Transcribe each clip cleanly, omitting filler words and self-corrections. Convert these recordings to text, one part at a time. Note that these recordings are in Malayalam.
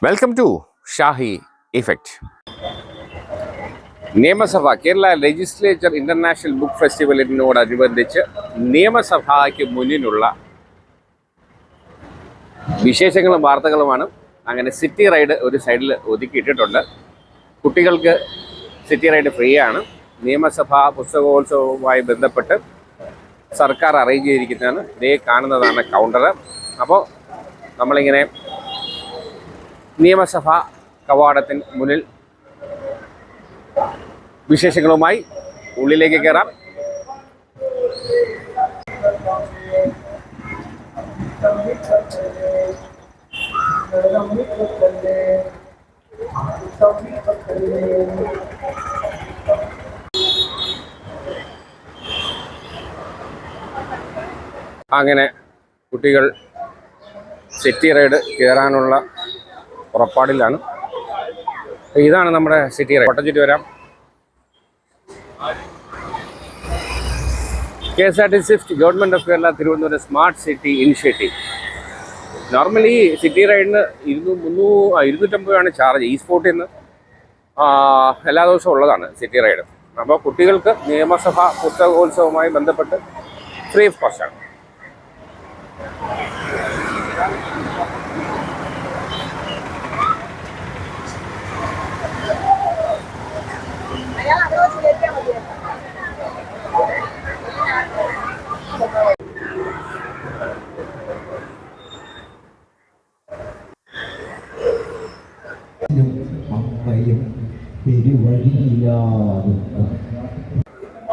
Welcome to Shahi effect. നിയമസഭ കേരള ലെജിസ്ലേച്ചർ ഇന്റർനാഷണൽ ബുക്ക് ഫെസ്റ്റിവലിനോടനുബന്ധിച്ച് നിയമസഭയ്ക്ക് മുന്നിലുള്ള വിശേഷങ്ങളും വാർത്തകളുമാണ്. അങ്ങനെ സിറ്റി റൈഡ് ഒരു സൈഡിൽ ഒതുക്കിയിട്ടിട്ടുണ്ട്. കുട്ടികൾക്ക് സിറ്റി റൈഡ് ഫ്രീ ആണ്. നിയമസഭാ പുസ്തകോത്സവവുമായി ബന്ധപ്പെട്ട് സർക്കാർ അറേഞ്ച് ചെയ്തിരിക്കുന്നതാണ്. ഇതേ കാണുന്നതാണ് കൗണ്ടർ. അപ്പോൾ നമ്മളിങ്ങനെ നിയമസഭാ കവാടത്തിന് മുന്നിൽ വിശേഷങ്ങളുമായി ഉള്ളിലേക്ക് കയറാം. അങ്ങനെ കുട്ടികൾ സിറ്റി റൈഡ് കയറാനുള്ള പുറപ്പാടിലാണ്. ഇതാണ് നമ്മുടെ സിറ്റി റൈഡ്. കോട്ടയം ചുറ്റി വരാം. KSRTC Swift government of Kerala Thiruvananthapuram smart city initiative. Normally city റൈഡിന് 250 രൂപയാണ് ചാർജ്. ഈ സ്പോട്ടിൽ നിന്ന് എല്ലാ ദിവസവും ഉള്ളതാണ് സിറ്റി റൈഡ്. അപ്പോൾ കുട്ടികൾക്ക് നിയമസഭാ പുസ്തകോത്സവവുമായി ബന്ധപ്പെട്ട് ഫ്രീ ഓഫ് കോസ്റ്റാണ്.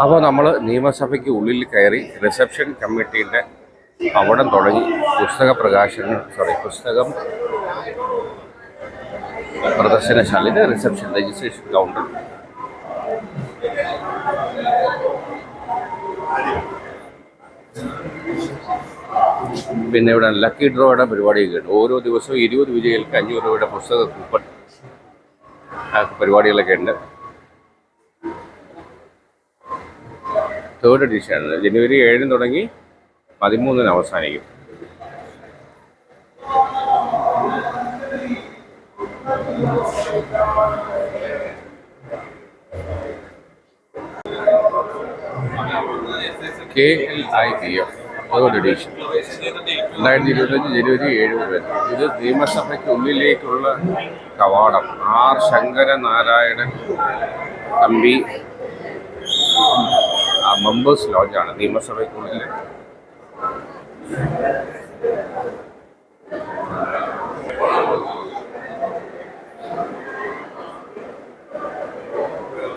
അപ്പോൾ നമ്മൾ നിയമസഭയ്ക്ക് ഉള്ളിൽ കയറി റിസപ്ഷൻ കമ്മിറ്റീൻ്റെ അവിടെ തുടങ്ങി പുസ്തകം പ്രദർശനശാലയുടെ റിസപ്ഷൻ രജിസ്ട്രേഷൻ കൗണ്ടർ. പിന്നെ ഇവിടെ ലക്കി ഡ്രോയുടെ പരിപാടിയൊക്കെ ഉണ്ട്. ഓരോ ദിവസവും 20 വിജയികൾക്ക് 500 രൂപയുടെ പുസ്തക കൂപ്പൺ പരിപാടികളൊക്കെ ഉണ്ട്. 3rd എഡിഷനാണ്. ജനുവരി 7 തുടങ്ങി 13 അവസാനിക്കും. KLIPF 3rd എഡിഷൻ 2025 ജനുവരി 7 മുതൽ. ഇത് നിയമസഭയ്ക്ക് ഉള്ളിലേക്കുള്ള കവാടം. ആർ ശങ്കരനാരായണൻ തമ്പി മെമ്പേഴ്സ് ലോഞ്ചാണ് നിയമസഭയ്ക്കുള്ളിൽ.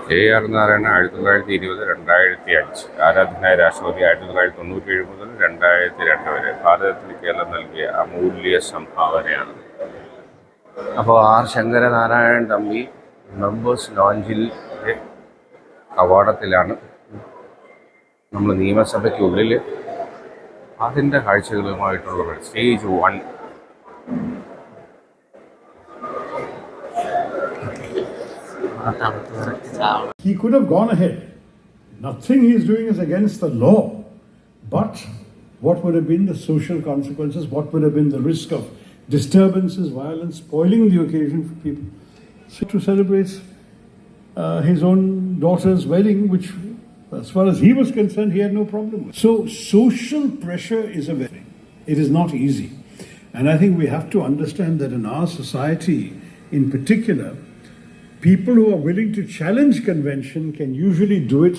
KR നാരായണൻ 1920-2005. ആരാധനായ രാഷ്ട്രപതി 1997 മുതൽ 2002 വരെ. ഭാരതത്തിന് കേരളം നൽകിയ അമൂല്യ സംഭാവനയാണ്. അപ്പോൾ ആർ ശങ്കരനാരായണൻ തമ്പി മെമ്പേഴ്സ് ലോഞ്ചിലെ കവാടത്തിലാണ് നമ്മൾ നിയമസഭയ്ക്കുള്ളിൽ. അതിൻ്റെ കാഴ്ചകളുമായിട്ടുള്ള stage 1. He could have gone ahead. Nothing he is doing is against the law. But what would have been the social consequences? What would have been the risk of disturbances, violence, spoiling the occasion for people? So to celebrate his own daughter's wedding, which as far as he was concerned, he had no problem with. So social pressure is a very, it is not easy. And I think we have to understand that in our society in particular, people who are willing to challenge convention can usually do it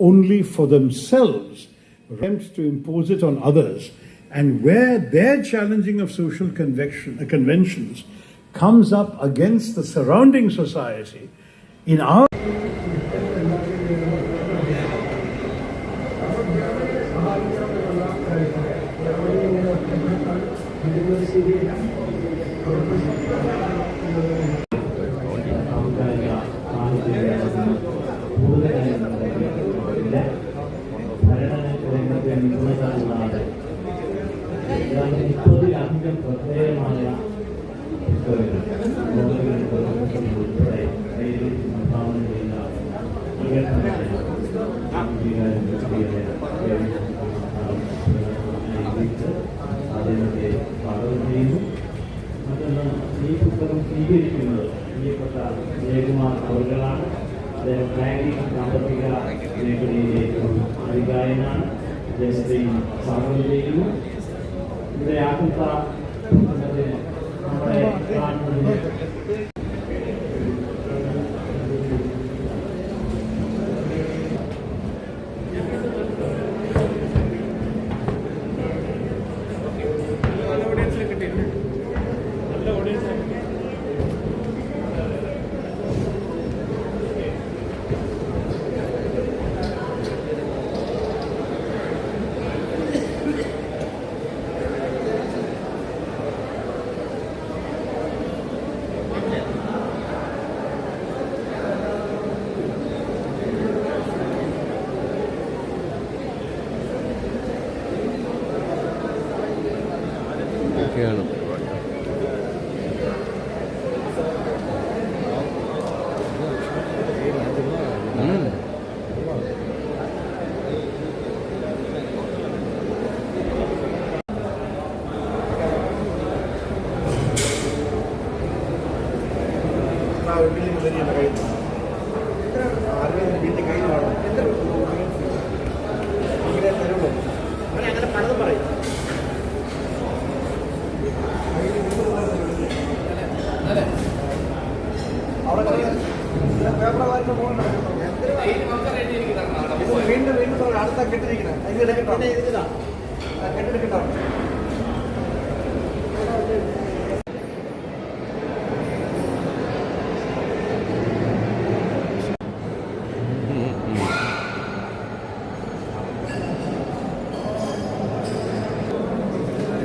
only for themselves, attempt to impose it on others. And where their challenging of social conventions comes up against the surrounding society, in our അതിനൊക്കെ പാഠം ചെയ്യുന്നു. മറ്റൊന്ന് ഈ പുസ്തകം സ്വീകരിക്കുന്നത് പ്രിയപ്പെട്ട ജയകുമാർ അവர்களാണ്. അദ്ദേഹം ബാങ്കിങ് സാമ്പത്തിക മേഖലയിലെ അധികായനാണ്. അദ്ദേഹത്തെയും സ്വാഗതം ചെയ്യുന്നു. ഇവിടെ ആകുന്ന നമ്മുടെ ഒക്കെയാണ്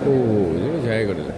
ഓ ഇത് ചായ കടില്ല.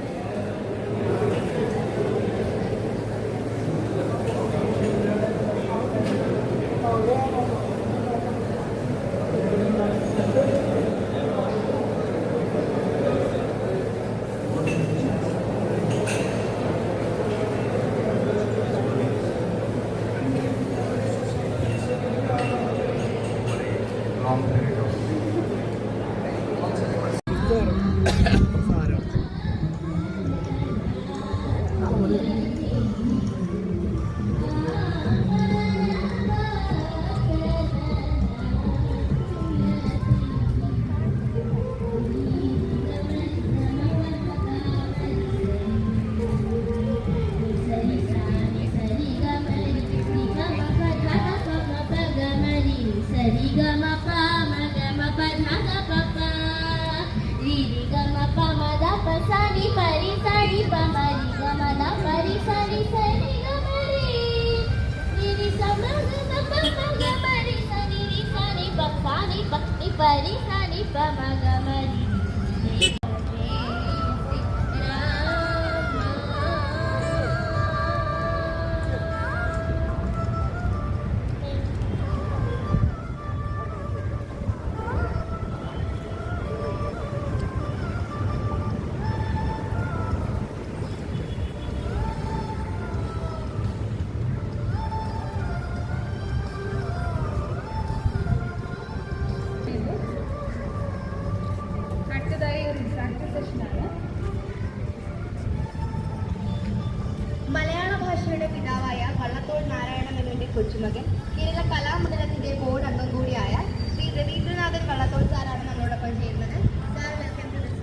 മലയാള ഭാഷയുടെ പിതാവായ വള്ളത്തോൾ നാരായണ മേനോന്റെ കൊച്ചുമകൻ കേരള കലാമണ്ഡലത്തിന്റെ ബോർഡ് അംഗം കൂടിയായ ശ്രീ രവീന്ദ്രനാഥൻ വള്ളത്തോൾ സാറാണ് നമ്മളോടൊപ്പം ചെയ്യുന്നത്. സാർ വെൽക്കം ടു ദിസ്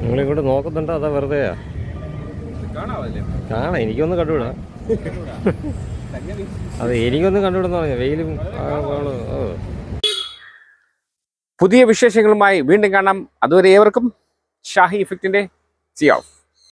നിങ്ങളിങ്ങോട്ട് നോക്കുന്നുണ്ടോ അതാ വെറുതെയാ? കാണാം, എനിക്കൊന്ന് കണ്ടുവിടാം. അതെ, എനിക്കൊന്ന് കണ്ടുവിടുന്ന പറഞ്ഞു. വെയിലും പുതിയ വിശേഷങ്ങളുമായി വീണ്ടും കാണാം. അതുവരെ ഏവർക്കും ഷാഹി ഇഫക്റ്റിന്റെ സി ഓഫ്.